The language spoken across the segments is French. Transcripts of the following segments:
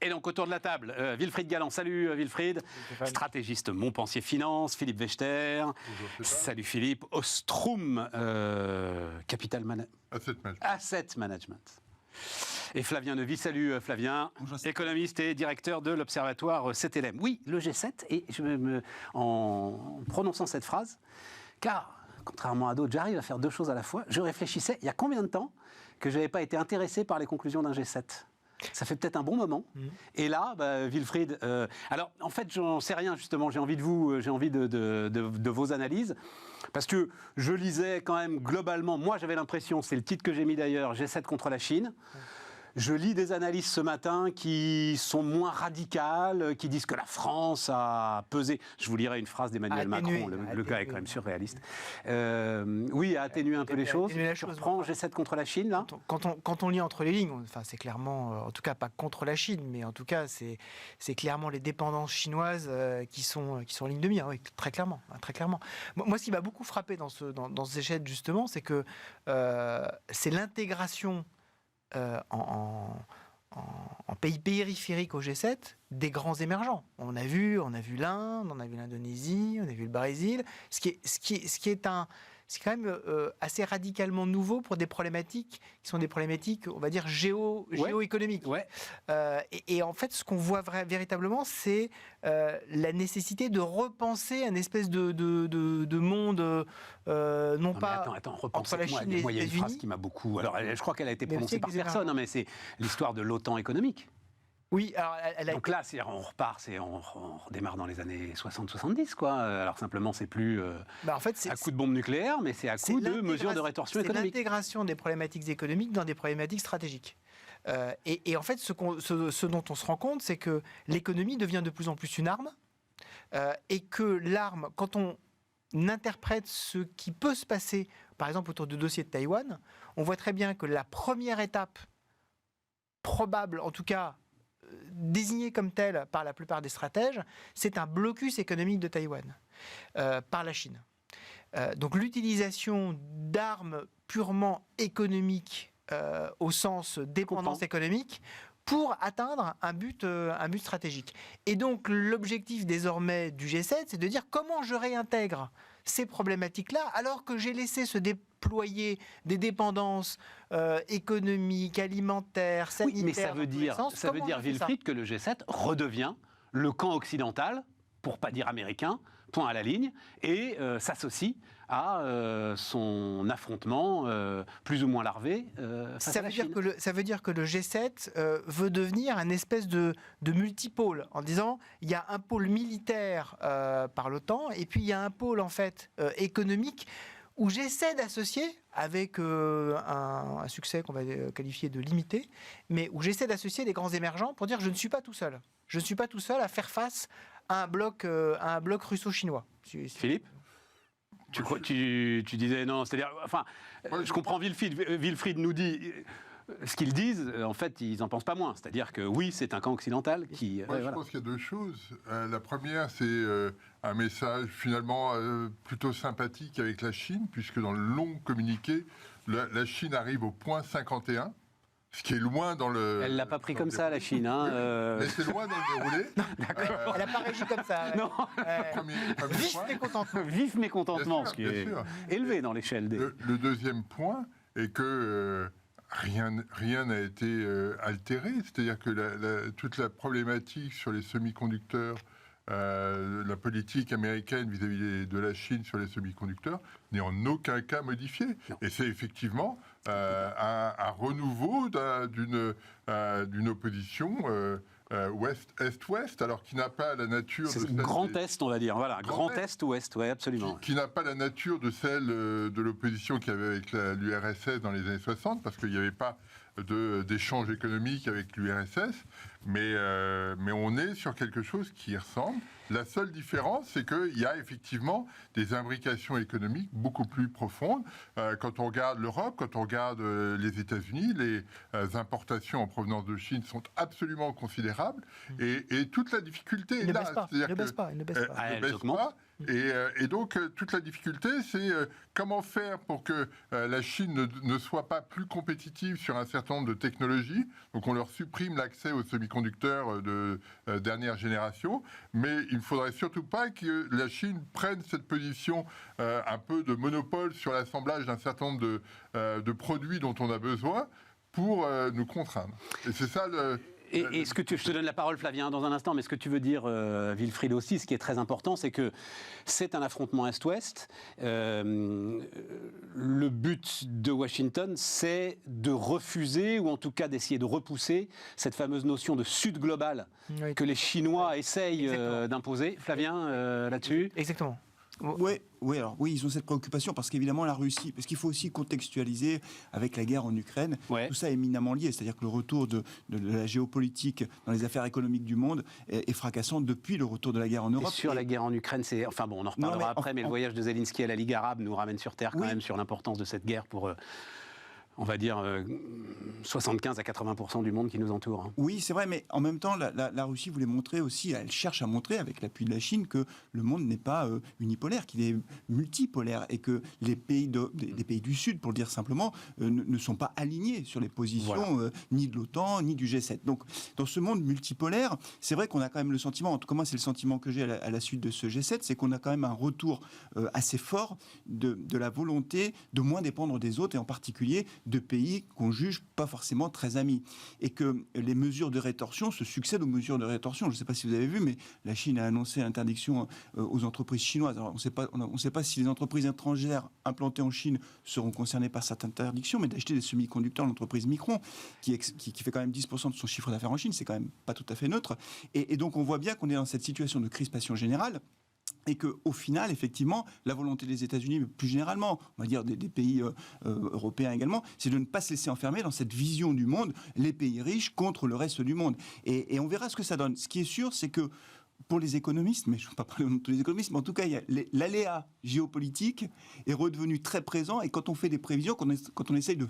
Et donc autour de la table, Wilfried Galland. Salut Wilfried, stratégiste Montpensier Finance, Philippe Wechter. Salut Philippe, Ostrom, Asset Management. Et Flavien Neuvy, salut Flavien, économiste et directeur de l'Observatoire CTLM. Oui, le G7, et en prononçant cette phrase, car contrairement à d'autres, j'arrive à faire deux choses à la fois, je réfléchissais, il y a combien de temps que je n'avais pas été intéressé par les conclusions d'un G7 ? Ça fait peut-être un bon moment. Et là, Wilfried, alors en fait, j'en sais rien justement. J'ai envie de vos analyses, parce que je lisais quand même globalement. Moi, j'avais l'impression, c'est le titre que j'ai mis d'ailleurs, G7 contre la Chine. Je lis des analyses ce matin qui sont moins radicales, qui disent que la France a pesé. Je vous lirai une phrase d'Emmanuel Macron, le gars est quand même surréaliste. Oui, a atténué un peu les choses. Je reprends G7 contre la Chine, là. Quand on lit entre les lignes, enfin, c'est clairement, en tout cas pas contre la Chine, mais en tout cas, c'est clairement les dépendances chinoises qui sont en ligne de mire, oui, très clairement. Très clairement. Moi, ce qui m'a beaucoup frappé dans ce G7, justement, c'est que c'est l'intégration en pays périphériques au G7, des grands émergents. On a vu l'Inde, on a vu l'Indonésie, on a vu le Brésil, ce qui est quand même assez radicalement nouveau pour des problématiques qui sont des problématiques, on va dire, géoéconomiques. Ouais. Et en fait, ce qu'on voit véritablement, c'est la nécessité de repenser un espèce de monde, entre la Chine et les États-Unis. Moi, il y a une phrase qui m'a beaucoup... Alors, je crois qu'elle a été prononcée par personne, mais c'est l'histoire de l'OTAN économique. Oui, alors donc là, on repart, on redémarre dans les années 60-70, quoi. Alors simplement, c'est plus à coup de bombe nucléaire, mais c'est à coup de mesures de rétorsion économique. C'est l'intégration des problématiques économiques dans des problématiques stratégiques. Et en fait, ce dont on se rend compte, c'est que l'économie devient de plus en plus une arme, et que l'arme, quand on interprète ce qui peut se passer, par exemple autour du dossier de Taïwan, on voit très bien que la première étape probable, en tout cas désignée comme telle par la plupart des stratèges, c'est un blocus économique de Taïwan par la Chine. Donc l'utilisation d'armes purement économiques au sens dépendance économique pour atteindre un but stratégique. Et donc l'objectif désormais du G7, c'est de dire comment je réintègre ces problématiques-là alors que j'ai laissé se déployer des dépendances économiques, alimentaires, sanitaires. Oui, mais ça veut dire Wilfried, que le G7 redevient le camp occidental, pour pas dire américain, point à la ligne, et s'associe à son affrontement plus ou moins larvé face à la Chine. Ça veut dire que le G7 veut devenir un espèce de multipôle, en disant il y a un pôle militaire par l'OTAN, et puis il y a un pôle en fait économique, où j'essaie d'associer, avec un succès qu'on va qualifier de limité, mais où j'essaie d'associer les grands émergents pour dire je ne suis pas tout seul. Je ne suis pas tout seul à faire face à un bloc russo-chinois. Philippe ? Tu disais non, c'est-à-dire, enfin, je comprends Wilfried nous dit... Ce qu'ils disent, en fait, ils n'en pensent pas moins. C'est-à-dire que oui, c'est un camp occidental qui... Je pense qu'il y a deux choses. La première, c'est un message finalement plutôt sympathique avec la Chine, puisque dans le long communiqué, la Chine arrive au point 51, ce qui est loin dans le... Elle ne l'a pas pris comme ça, la Chine. Mais c'est loin dans le déroulé. Elle n'a pas réagi comme ça. Non. Vif mécontentement. Vif mécontentement, ce qui est élevé dans l'échelle des... Le deuxième point est que... Rien n'a été altéré, c'est-à-dire que toute la problématique sur les semi-conducteurs, la politique américaine vis-à-vis de la Chine sur les semi-conducteurs n'est en aucun cas modifiée. Non. Et c'est effectivement un renouveau d'une opposition Est-Ouest, alors qui n'a pas la nature... C'est Grand Est, on va dire. Voilà, Grand Est, Ouest, oui, absolument. Qui n'a pas la nature de celle de l'opposition qu'il y avait avec l'URSS dans les années 60, parce qu'il n'y avait pas d'échange économique avec l'URSS, mais on est sur quelque chose qui y ressemble. La seule différence, c'est qu'il y a effectivement des imbrications économiques beaucoup plus profondes. Quand on regarde l'Europe, quand on regarde les États-Unis, les importations en provenance de Chine sont absolument considérables. Et toute la difficulté est là. Il ne baisse pas. Et donc, toute la difficulté, c'est comment faire pour que la Chine ne soit pas plus compétitive sur un certain nombre de technologies. Donc, on leur supprime l'accès aux semi-conducteurs de dernière génération. Mais il ne faudrait surtout pas que la Chine prenne cette position un peu de monopole sur l'assemblage d'un certain nombre de produits dont on a besoin pour nous contraindre. Et c'est ça le... Et je te donne la parole, Flavien, dans un instant, mais ce que tu veux dire, Wilfried aussi, ce qui est très important, c'est que c'est un affrontement Est-Ouest. Le but de Washington, c'est de refuser, ou en tout cas d'essayer de repousser, cette fameuse notion de Sud global que les Chinois essayent d'imposer. Flavien, là-dessus ? Exactement. Oui, ils ont cette préoccupation parce qu'évidemment la Russie, parce qu'il faut aussi contextualiser avec la guerre en Ukraine, tout ça est éminemment lié, c'est-à-dire que le retour de la géopolitique dans les affaires économiques du monde est fracassant depuis le retour de la guerre en Europe. Et sur la guerre en Ukraine, c'est... Enfin bon, on en reparlera après, mais le voyage de Zelensky à la Ligue arabe nous ramène sur Terre quand même sur l'importance de cette guerre pour... on va dire 75 à 80% du monde qui nous entoure. Hein. Oui, c'est vrai, mais en même temps, la Russie voulait montrer aussi, elle cherche à montrer avec l'appui de la Chine que le monde n'est pas unipolaire, qu'il est multipolaire et que les pays des pays du Sud, pour le dire simplement, ne sont pas alignés sur les positions ni de l'OTAN ni du G7. Donc, dans ce monde multipolaire, c'est vrai qu'on a quand même le sentiment, en tout cas moi c'est le sentiment que j'ai à la suite de ce G7, c'est qu'on a quand même un retour assez fort de la volonté de moins dépendre des autres et en particulier de pays qu'on juge pas forcément très amis. Et que les mesures de rétorsion se succèdent aux mesures de rétorsion. Je ne sais pas si vous avez vu, mais la Chine a annoncé l'interdiction aux entreprises chinoises. Alors, on ne sait pas si les entreprises étrangères implantées en Chine seront concernées par cette interdiction, mais d'acheter des semi-conducteurs, l'entreprise Micron, qui fait quand même 10% de son chiffre d'affaires en Chine, c'est quand même pas tout à fait neutre. Et donc, on voit bien qu'on est dans cette situation de crispation générale. Et qu'au final, effectivement, la volonté des États-Unis, mais plus généralement, on va dire des pays européens également, c'est de ne pas se laisser enfermer dans cette vision du monde, les pays riches contre le reste du monde. Et on verra ce que ça donne. Ce qui est sûr, c'est que pour les économistes, mais je ne vais pas parler au nom de tous les économistes, mais en tout cas, l'aléa géopolitique est redevenu très présent. Et quand on fait des prévisions, quand on essaye de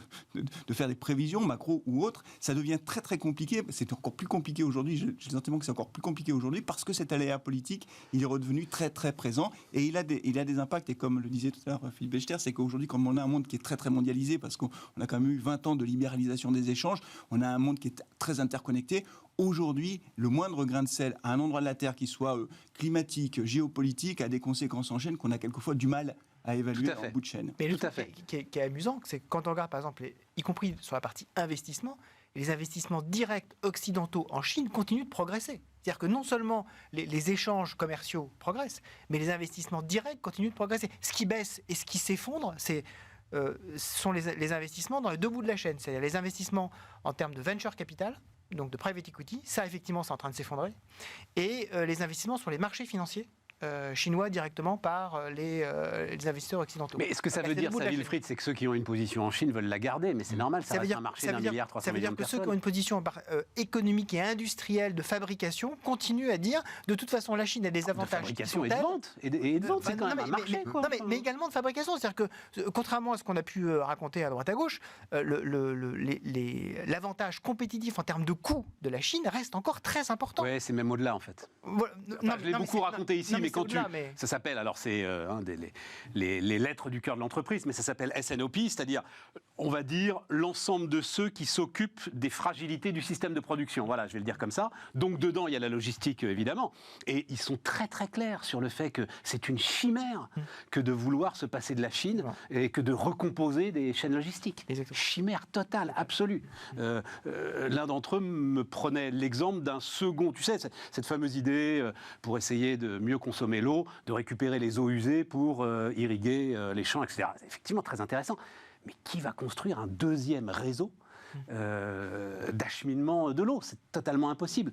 faire des prévisions, macro ou autres, ça devient très très compliqué. C'est encore plus compliqué aujourd'hui. J'ai le sentiment que c'est encore plus compliqué aujourd'hui parce que cet aléa politique, il est redevenu très très présent. Et il a des impacts. Et comme le disait tout à l'heure Philippe Bechter, c'est qu'aujourd'hui, comme on a un monde qui est très très mondialisé, parce qu'on a quand même eu 20 ans de libéralisation des échanges, on a un monde qui est très interconnecté. Aujourd'hui, le moindre grain de sel à un endroit de la Terre qui soit climatique, géopolitique, a des conséquences en chaîne qu'on a quelquefois du mal à évaluer en bout de chaîne. Mais le truc qui est amusant, c'est que quand on regarde par exemple, y compris sur la partie investissement, les investissements directs occidentaux en Chine continuent de progresser. C'est-à-dire que non seulement les échanges commerciaux progressent, mais les investissements directs continuent de progresser. Ce qui baisse et ce qui s'effondre, sont les investissements dans les deux bouts de la chaîne. C'est-à-dire les investissements en termes de venture capital, donc de private equity, ça effectivement c'est en train de s'effondrer, et les investissements sur les marchés financiers chinois directement par les investisseurs occidentaux. Mais est-ce que ça veut dire, ça, Wilfried, c'est que ceux qui ont une position en Chine veulent la garder, mais c'est normal, ça reste un marché d'1,3 milliard de personnes. Ça veut dire que ceux qui ont une position économique et industrielle de fabrication continuent à dire, de toute façon, la Chine a des avantages. De fabrication et de vente. Et de vente, c'est quand même un marché. Mais également de fabrication. C'est-à-dire que, contrairement à ce qu'on a pu raconter à droite à gauche, l'avantage compétitif en termes de coût de la Chine reste encore très important. Oui, c'est même au-delà, en fait. Voilà. Je l'ai beaucoup raconté ici, mais quand ça s'appelle, alors c'est les lettres du cœur de l'entreprise, mais ça s'appelle SNOP, c'est-à-dire, on va dire, l'ensemble de ceux qui s'occupent des fragilités du système de production. Voilà, je vais le dire comme ça. Donc dedans, il y a la logistique, évidemment. Et ils sont très très clairs sur le fait que c'est une chimère que de vouloir se passer de la Chine et que de recomposer des chaînes logistiques. Exactement. Chimère totale, absolue. L'un d'entre eux me prenait l'exemple d'un second, tu sais, cette fameuse idée pour essayer de mieux consommer l'eau, de récupérer les eaux usées pour irriguer les champs, etc. C'est effectivement très intéressant. Mais qui va construire un deuxième réseau d'acheminement de l'eau? C'est totalement impossible.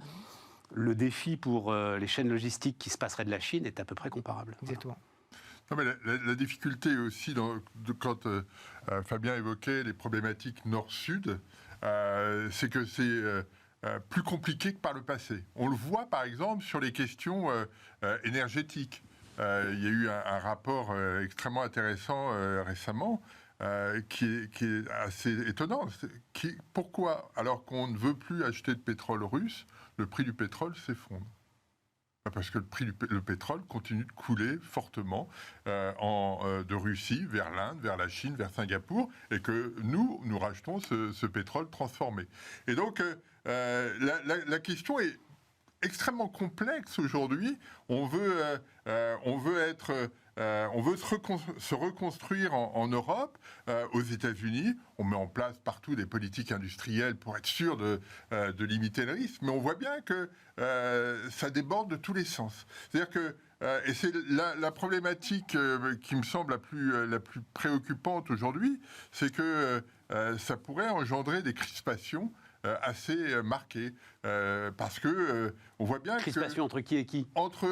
Le défi pour les chaînes logistiques qui se passeraient de la Chine est à peu près comparable. Exactement. Non, mais la difficulté aussi, quand Fabien évoquait les problématiques nord-sud, c'est que c'est plus compliqué que par le passé. On le voit par exemple sur les questions énergétiques. Il y a eu un rapport extrêmement intéressant récemment qui est assez étonnant. Pourquoi, alors qu'on ne veut plus acheter de pétrole russe, le prix du pétrole s'effondre? Parce que le pétrole continue de couler fortement de Russie vers l'Inde, vers la Chine, vers Singapour, et que nous rachetons ce pétrole transformé. Et donc, la question est extrêmement complexe aujourd'hui. On veut se reconstruire en Europe, aux États-Unis. On met en place partout des politiques industrielles pour être sûr de limiter le risque. Mais on voit bien que ça déborde de tous les sens. C'est-à-dire que et c'est la problématique qui me semble la plus préoccupante aujourd'hui, c'est que ça pourrait engendrer des crispations assez marquées, parce que on voit bien Crispation entre qui et qui? Entre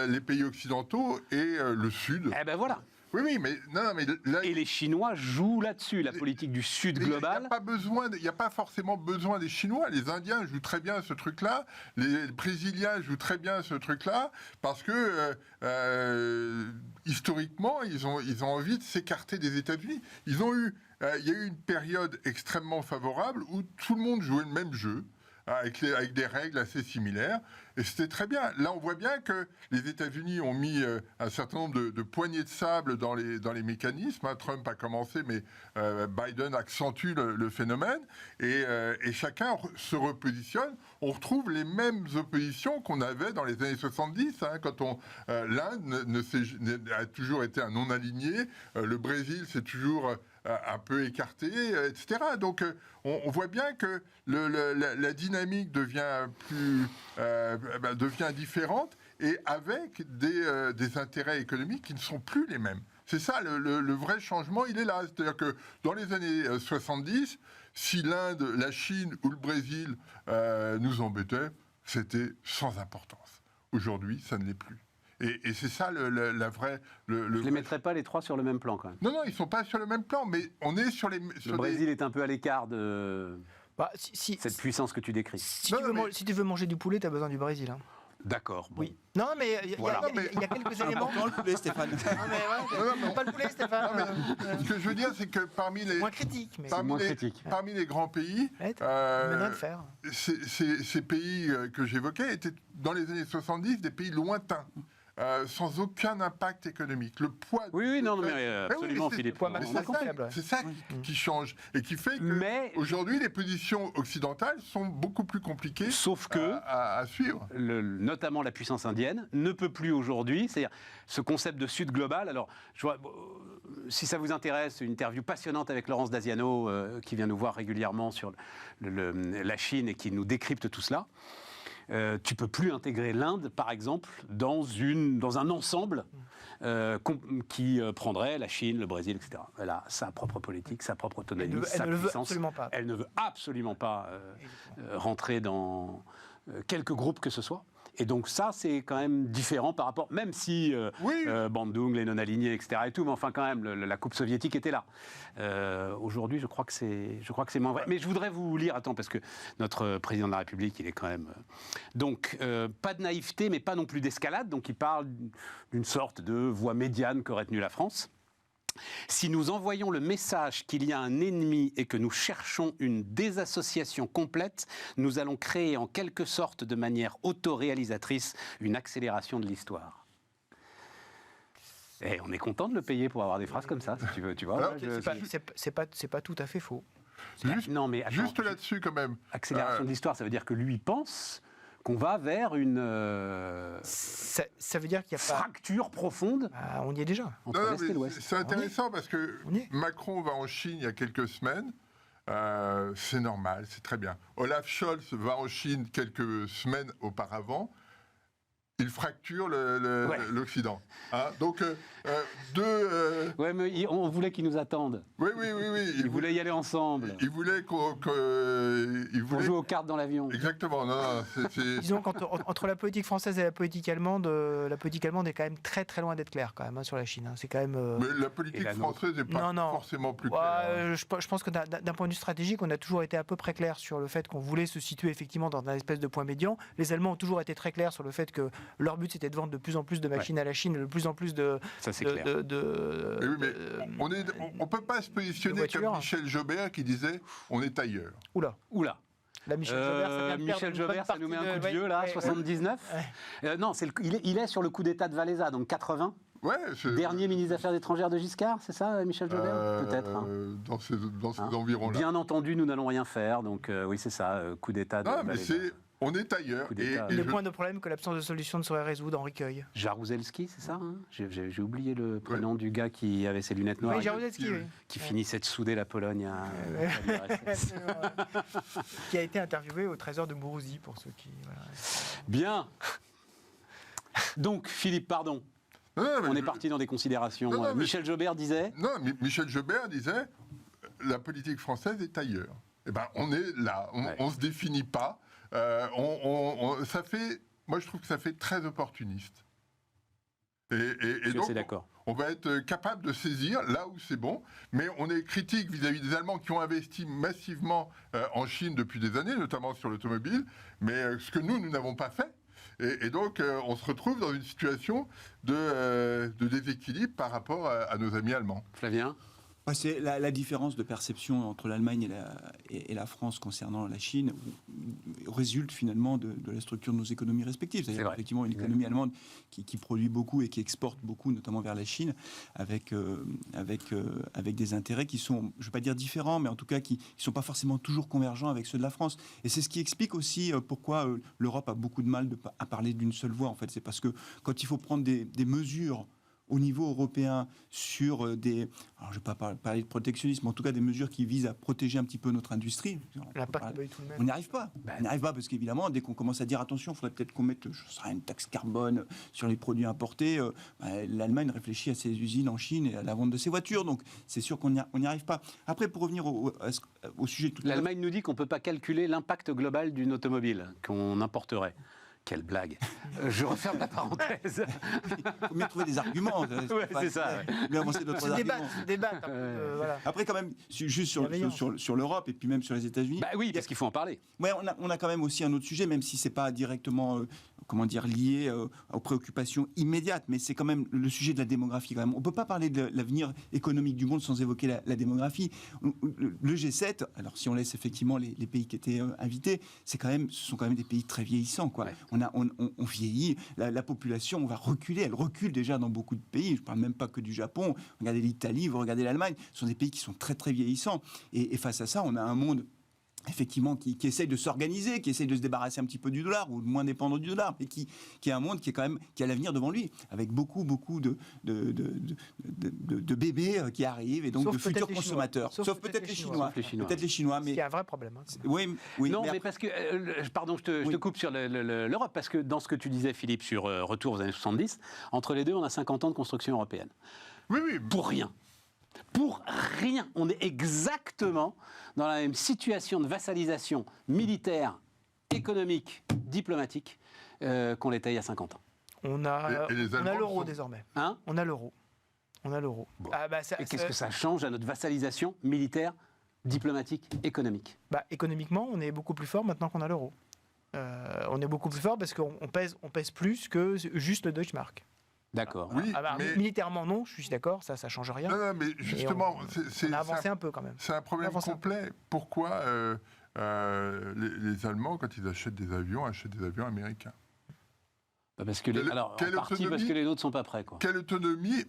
les pays occidentaux et le Sud. Eh ben voilà. Oui, mais mais là, Et les Chinois jouent là-dessus, la politique du Sud global. Il n'y a pas forcément besoin des Chinois. Les Indiens jouent très bien ce truc-là. Les Brésiliens jouent très bien ce truc-là, parce que historiquement, ils ont envie de s'écarter des États-Unis. Il y a eu une période extrêmement favorable où tout le monde jouait le même jeu, avec des règles assez similaires, et c'était très bien. Là, on voit bien que les États-Unis ont mis un certain nombre de poignées de sable dans les mécanismes. Trump a commencé, mais Biden accentue le phénomène, et chacun se repositionne. On retrouve les mêmes oppositions qu'on avait dans les années 70, quand l'Inde a toujours été un non-aligné, le Brésil s'est toujours un peu écarté, etc. Donc on voit bien que la dynamique devient différente, et avec des intérêts économiques qui ne sont plus les mêmes. C'est ça, le vrai changement, il est là. C'est-à-dire que dans les années 70, si l'Inde, la Chine ou le Brésil nous embêtaient, c'était sans importance. Aujourd'hui, ça ne l'est plus. Et c'est ça la vraie... Je ne les mettrais pas les trois sur le même plan, quand même. Non, ils ne sont pas sur le même plan, mais on est sur les... Le Brésil est un peu à l'écart de cette puissance que tu décris. Si tu veux manger du poulet, tu as besoin du Brésil. Hein. D'accord. Bon. Oui. Non, mais il y a quelques éléments. Dans le poulet, Stéphane. Pas le poulet, Stéphane. Ce que je veux dire, c'est que parmi les... Moins critique. Mais Parmi les grands pays, ces pays que j'évoquais étaient, dans les années 70, des pays lointains. Sans aucun impact économique. Le poids... Oui, non, mais absolument, Philippe. C'est ça qui change, et qui fait que aujourd'hui, les positions occidentales sont beaucoup plus compliquées à suivre. Notamment la puissance indienne ne peut plus aujourd'hui, c'est-à-dire ce concept de Sud global. Alors, si ça vous intéresse, une interview passionnante avec Laurence Daziano, qui vient nous voir régulièrement sur la Chine et qui nous décrypte tout cela. Tu peux plus intégrer l'Inde, par exemple, dans un ensemble qui prendrait la Chine, le Brésil, etc. Elle a sa propre politique, sa propre autonomie, sa puissance. Elle ne veut absolument pas rentrer dans quelque groupe que ce soit. Et donc ça, c'est quand même différent par rapport, même si Bandung, les non-alignés, etc. et tout, mais enfin quand même, la coupe soviétique était là. Aujourd'hui, je crois que c'est moins vrai. Mais je voudrais vous lire, parce que notre président de la République, il est quand même... Donc, pas de naïveté, mais pas non plus d'escalade. Donc, il parle d'une sorte de voie médiane qu'aurait tenue la France. Si nous envoyons le message qu'il y a un ennemi et que nous cherchons une désassociation complète, nous allons créer en quelque sorte de manière autoréalisatrice une accélération de l'histoire. Et on est content de le payer pour avoir des phrases comme ça, si tu veux. Tu vois, c'est pas tout à fait faux. Juste là-dessus, quand même. Accélération de l'histoire, ça veut dire que lui pense qu'on va vers une ça veut dire qu'il y a fracture profonde. On y est déjà. Entre l'Est et l'Ouest. C'est intéressant parce que Macron va en Chine il y a quelques semaines. C'est normal, c'est très bien. Olaf Scholz va en Chine quelques semaines auparavant. Il fracture l'Occident. Donc, Ouais, mais on voulait qu'ils nous attendent. Oui. Ils voulaient y aller ensemble. Ils voulaient qu'on joue aux cartes dans l'avion. Exactement. Disons qu'entre la politique française et la politique allemande est quand même très très loin d'être claire quand même sur la Chine. C'est quand même. Mais la politique française n'est pas forcément plus claire. Je pense que d'un point de vue stratégique, on a toujours été à peu près clair sur le fait qu'on voulait se situer effectivement dans un espèce de point médian. Les Allemands ont toujours été très clairs sur le fait que leur but c'était de vendre de plus en plus de machines à la Chine, de plus en plus de. Ça c'est clair. Mais on peut pas se positionner comme Michel Jobert qui disait on est ailleurs. Oula. Là, Michel Jobert, ça vient de Michel perdre une Jobert, bonne ça nous met un partie coup de vieux, là, 79. Non, il est sur le coup d'État de Valéza, donc 80. Ouais, Dernier ministre des Affaires étrangères de Giscard, c'est ça, Michel Jobert? Peut-être. Hein. Dans ces environs-là. Bien entendu, nous n'allons rien faire, donc oui, c'est ça, coup d'État de Non, mais Valéza. on est ailleurs. Coup d'État. Le point de problème que l'absence de solution ne saurait résoudre, Henri Queuille. Jaruzelski, c'est ça, hein? J'ai oublié le prénom du gars qui avait ses lunettes noires. Oui, Jaruzelski, oui. Qui finissait de souder la Pologne à l'URSS. Qui a été interviewé au Trésor de Mourouzi, pour ceux qui... Voilà. Bien. Donc, Philippe, pardon. On est parti dans des considérations. Non, Michel Jobert disait... Non, Michel Jobert disait la politique française est ailleurs. Eh ben, on est là, on se définit pas. Ça fait, moi, je trouve que ça fait très opportuniste. Et donc, d'accord. on va être capable de saisir là où c'est bon, mais on est critique vis-à-vis des Allemands qui ont investi massivement en Chine depuis des années, notamment sur l'automobile, mais ce que nous n'avons pas fait. Et donc, on se retrouve dans une situation de déséquilibre par rapport à nos amis allemands. Flavien? C'est la différence de perception entre l'Allemagne et la France concernant la Chine résulte finalement de la structure de nos économies respectives. C'est-à-dire effectivement une économie allemande qui produit beaucoup et qui exporte beaucoup, notamment vers la Chine, avec des intérêts qui sont, je ne vais pas dire différents, mais en tout cas qui ne sont pas forcément toujours convergents avec ceux de la France. Et c'est ce qui explique aussi pourquoi l'Europe a beaucoup de mal à parler d'une seule voix. En fait, c'est parce que quand il faut prendre des mesures au niveau européen sur alors je ne vais pas parler de protectionnisme, mais en tout cas des mesures qui visent à protéger un petit peu notre industrie. On n'y arrive pas. On n'y arrive pas parce qu'évidemment, dès qu'on commence à dire attention, il faudrait peut-être qu'on mette une taxe carbone sur les produits importés, l'Allemagne réfléchit à ses usines en Chine et à la vente de ses voitures. Donc c'est sûr qu'on n'y arrive pas. Après, pour revenir au sujet... L'Allemagne nous dit qu'on ne peut pas calculer l'impact global d'une automobile qu'on importerait. Quelle blague. Je referme la parenthèse. Il faut mieux trouver des arguments. C'est ça. Mieux avancer d'autres arguments. Débattre. Voilà. Après, quand même, juste sur l'Europe et puis même sur les États-Unis. Bah oui, parce qu'il faut en parler. Ouais, on a quand même aussi un autre sujet, même si c'est pas directement lié aux préoccupations immédiates, mais c'est quand même le sujet de la démographie. Quand même. On peut pas parler de l'avenir économique du monde sans évoquer la démographie. Le G7, alors si on laisse effectivement les pays qui étaient invités, ce sont quand même des pays très vieillissants, quoi. Ouais. On vieillit, la population, on va reculer, elle recule déjà dans beaucoup de pays. Je ne parle même pas que du Japon. Regardez l'Italie, vous regardez l'Allemagne, ce sont des pays qui sont très très vieillissants. Et face à ça, on a un monde effectivement qui essaye de s'organiser, qui essaye de se débarrasser un petit peu du dollar ou de moins dépendre du dollar, mais qui est un monde qui a l'avenir devant lui, avec beaucoup de bébés qui arrivent et donc de futurs consommateurs. Sauf peut-être les Chinois. Peut-être les Chinois, mais il y a un vrai problème. Hein. Oui, non, mais parce que pardon, je te coupe sur l'Europe, parce que dans ce que tu disais, Philippe, sur retour aux années 70, entre les deux, on a 50 ans de construction européenne. Oui. Pour rien. Pour rien. On est exactement dans la même situation de vassalisation militaire, économique, diplomatique qu'on l'était il y a 50 ans. On a l'euro désormais. Hein ? On a l'euro. Bon. Et qu'est-ce que ça change à notre vassalisation militaire, diplomatique, économique ? Économiquement, on est beaucoup plus fort maintenant qu'on a l'euro. On est beaucoup plus fort parce qu'on pèse plus que juste le Deutschmark. D'accord. Oui, mais... Militairement, non, je suis d'accord, ça ne change rien. Non, mais justement, on a avancé un peu quand même. C'est un problème complet. Pourquoi les Allemands, quand ils achètent des avions américains? Parce que parce que les autres ne sont pas prêts, quoi. Quelle autonomie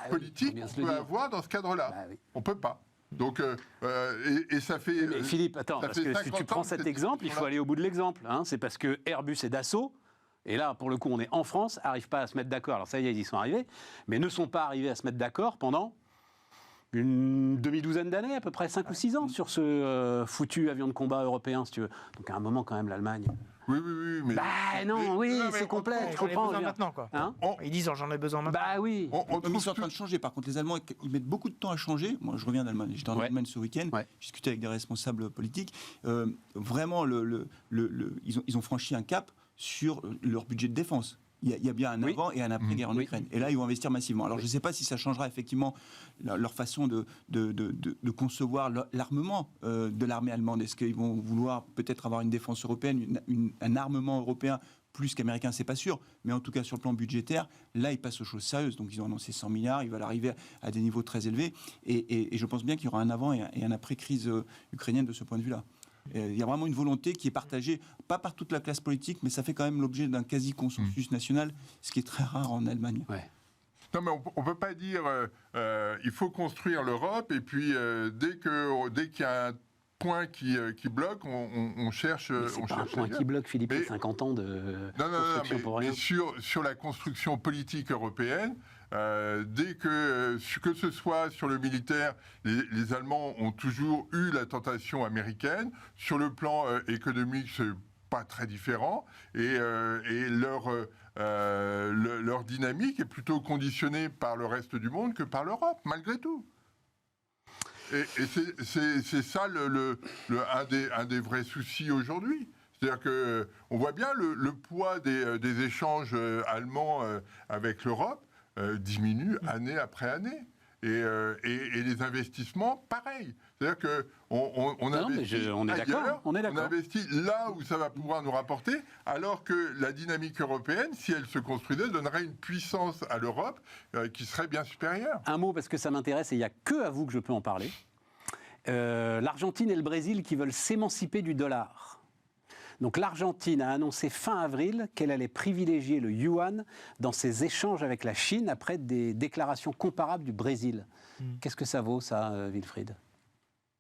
politique on peut avoir dans ce cadre-là? On ne peut pas. Donc, et ça fait... Mais Philippe, attends, parce que si tu prends cet exemple, il faut aller au bout de l'exemple. Hein. C'est parce que Airbus et Dassault, et là, pour le coup, on est en France, n'arrivent pas à se mettre d'accord. Alors ça y est, ils y sont arrivés, mais ne sont pas arrivés à se mettre d'accord pendant une demi-douzaine d'années, à peu près 5 ou 6 ans, sur ce foutu avion de combat européen, si tu veux. Donc à un moment, quand même, l'Allemagne... Oui, mais... c'est complet, je comprends. Maintenant, quoi. Hein ils disent j'en ai besoin maintenant. Oui. Ils sont en train de changer. Par contre, les Allemands, ils mettent beaucoup de temps à changer. Moi, je reviens d'Allemagne. J'étais en Allemagne ce week-end. J'ai discuté avec des responsables politiques. Vraiment, ils ont franchi un cap sur leur budget de défense. Il y a bien un avant et un après-guerre en Ukraine. Et là, ils vont investir massivement. Alors, je ne sais pas si ça changera effectivement leur façon de concevoir l'armement de l'armée allemande. Est-ce qu'ils vont vouloir peut-être avoir une défense européenne, un armement européen plus qu'américain, c'est pas sûr. Mais en tout cas, sur le plan budgétaire, là, ils passent aux choses sérieuses. Donc, ils ont annoncé 100 milliards. Ils veulent arriver à des niveaux très élevés. Et je pense bien qu'il y aura un avant et un après-crise ukrainienne de ce point de vue-là. Il y a vraiment une volonté qui est partagée, pas par toute la classe politique, mais ça fait quand même l'objet d'un quasi-consensus national, ce qui est très rare en Allemagne. Ouais. Non, mais on ne peut pas dire il faut construire l'Europe et puis dès qu'il y a un point qui bloque, on cherche. Mais c'est on pas un cherche point ailleurs. qui bloque, Philippe, Mais- 50 ans de Non, construction pour rien. mais sur la construction politique européenne, dès que ce soit sur le militaire, les Allemands ont toujours eu la tentation américaine. Sur le plan économique, c'est pas très différent. Et leur dynamique est plutôt conditionnée par le reste du monde que par l'Europe, malgré tout. Et c'est ça un des vrais soucis aujourd'hui. C'est-à-dire qu'on voit bien le poids des échanges allemands avec l'Europe diminue année après année. Et les investissements, pareil. C'est-à-dire qu'on investit on est d'accord, ailleurs, on est d'accord. investit là où ça va pouvoir nous rapporter, alors que la dynamique européenne, si elle se construisait, donnerait une puissance à l'Europe qui serait bien supérieure. Un mot, parce que ça m'intéresse et il n'y a que à vous que je peux en parler. L'Argentine et le Brésil qui veulent s'émanciper du dollar. Donc l'Argentine a annoncé fin avril qu'elle allait privilégier le yuan dans ses échanges avec la Chine après des déclarations comparables du Brésil. Qu'est-ce que ça vaut, ça, Wilfried ?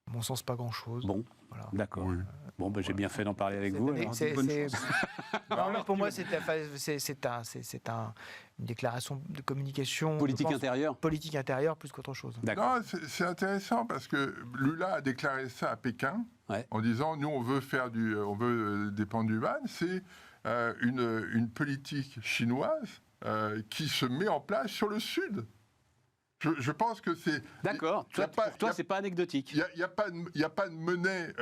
À mon sens, pas grand-chose. Bon, Voilà. d'accord. Oui. Bon, j'ai bien fait d'en parler avec vous. alors. Non, mais pour moi, c'est une déclaration de communication Politique je pense, intérieure. politique intérieure plus qu'autre chose. D'accord. Non, c'est intéressant parce que Lula a déclaré ça à Pékin en disant nous on veut dépendre du yuan. C'est une politique chinoise qui se met en place sur le sud. Je pense que c'est. D'accord. Pour toi, c'est pas anecdotique. Il n'y a pas de monnaie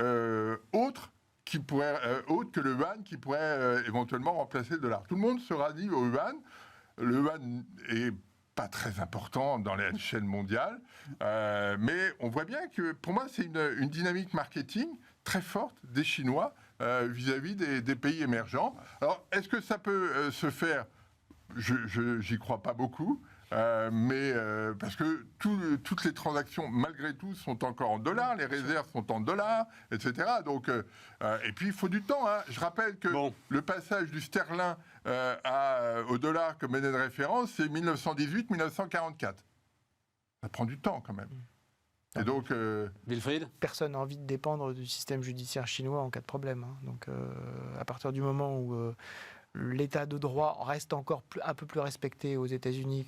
autre que le yuan qui pourrait éventuellement remplacer le dollar. Tout le monde se rallie au yuan. Le yuan est pas très important dans l'échelle mondiale, mais on voit bien que pour moi c'est une dynamique marketing très forte des Chinois vis-à-vis des pays émergents. Alors est-ce que ça peut se faire ? J'y crois pas beaucoup. Mais parce que toutes les transactions, malgré tout, sont encore en dollars, les réserves sont en dollars, etc. Donc, et puis il faut du temps. Hein. Je rappelle que le passage du sterling au dollar comme monnaie de référence, c'est 1918-1944. Ça prend du temps quand même. Et donc, Wilfried ? Personne n'a envie de dépendre du système judiciaire chinois en cas de problème. Hein. Donc, à partir du moment où l'état de droit reste encore un peu plus respecté aux États-Unis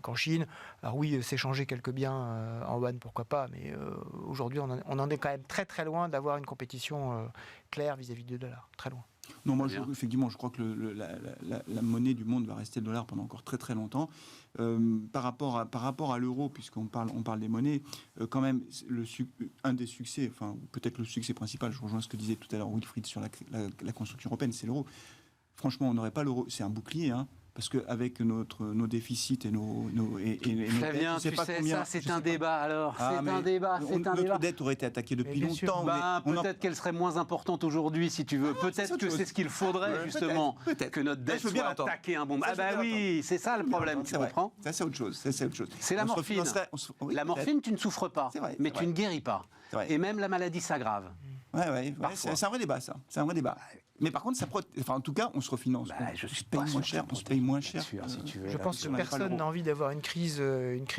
qu'en Chine. Alors oui, s'échanger quelques biens en yuan, pourquoi pas, mais aujourd'hui, on en est quand même très très loin d'avoir une compétition claire vis-à-vis du dollar. Très loin. Non, moi, effectivement, je crois que la monnaie du monde va rester le dollar pendant encore très très longtemps. Par rapport à l'euro, puisqu'on parle des monnaies, quand même, un des succès, enfin peut-être le succès principal, je rejoins ce que disait tout à l'heure Wilfried sur la construction européenne, c'est l'euro. Franchement, on n'aurait pas l'euro, c'est un bouclier, hein, parce qu'avec nos déficits et nos Flavien, dettes, tu sais, ça c'est un débat alors. Notre dette aurait été attaquée depuis longtemps. Peut-être qu'elle serait moins importante aujourd'hui, si tu veux. Peut-être que c'est ce qu'il faudrait, justement, que notre dette soit attaquée un bon. Ah bah oui, c'est ça le problème, tu comprends ? Ça, c'est autre chose. C'est la morphine. La morphine, tu ne souffres pas, mais tu ne guéris pas. Et même la maladie s'aggrave. Ouais, c'est un vrai débat, ça. C'est un vrai débat. Mais par contre, en tout cas, on se refinance. Je suis paye moins cher, on se paye moins cher. Si tu veux, je pense que personne n'a envie d'avoir une crise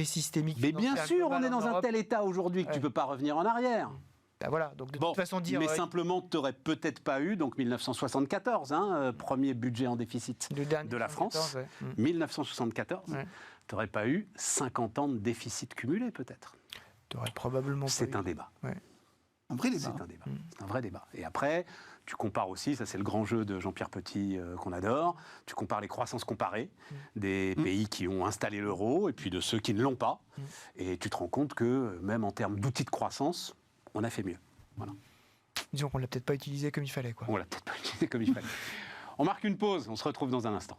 systémique. Mais bien sûr, on est dans un tel état aujourd'hui que tu ne peux pas revenir en arrière. Ben voilà, donc de toute façon dire... Mais simplement, tu n'aurais peut-être pas eu, donc 1974, premier budget en déficit de la France, 1974, tu n'aurais pas eu 50 ans de déficit cumulé peut-être. Tu n'aurais probablement pas C'est un débat. Ouais. Un vrai débat. C'est un débat. C'est un vrai débat. Et après, tu compares aussi, ça c'est le grand jeu de Jean-Pierre Petit qu'on adore, tu compares les croissances comparées des pays qui ont installé l'euro et puis de ceux qui ne l'ont pas. Et tu te rends compte que même en termes d'outils de croissance, on a fait mieux. Voilà. Disons qu'on ne l'a peut-être pas utilisé comme il fallait, quoi. On l'a peut-être pas utilisé comme il fallait. On marque une pause, on se retrouve dans un instant.